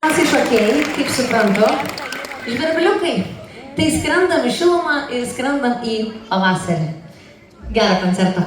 Šokėjai, kaip suprantu, žvirbliukai. Tai skrendam į šilumą ir skrendam į pavasarį. Gerą koncertą.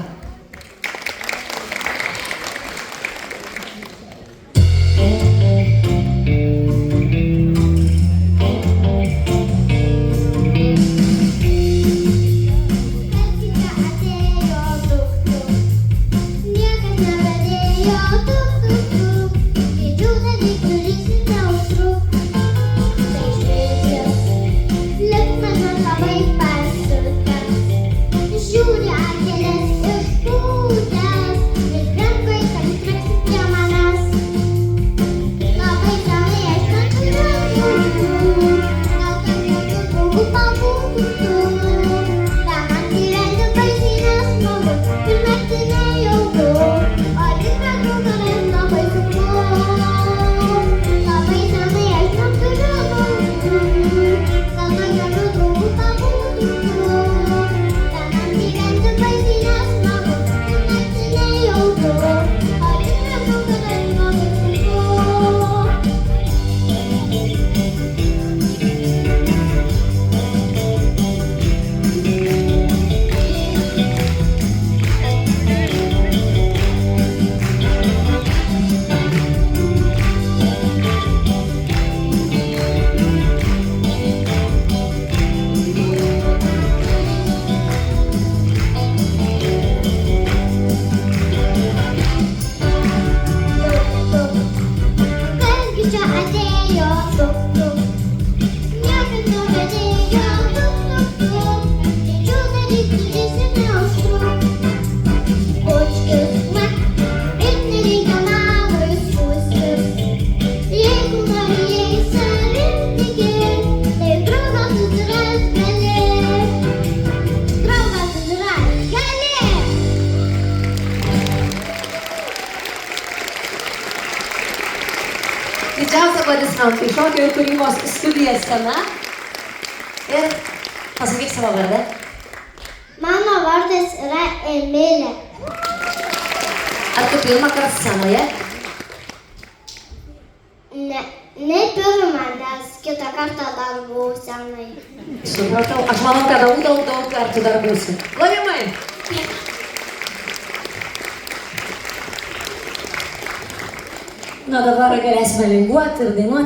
Didžiausia aplodismentai šokio ir kūrybos studija scena. Ir pasakyk savo vardą. Mano vardas yra Emilė. Ar tu pirmą kartą scenoje? Ne pirmą, nes kitą kartą dar buvau senai. Supratau. Aš manau, kad daug kartų dar būsiu. Plovimai! Na dabar galėsime linguoti ir dainuoti.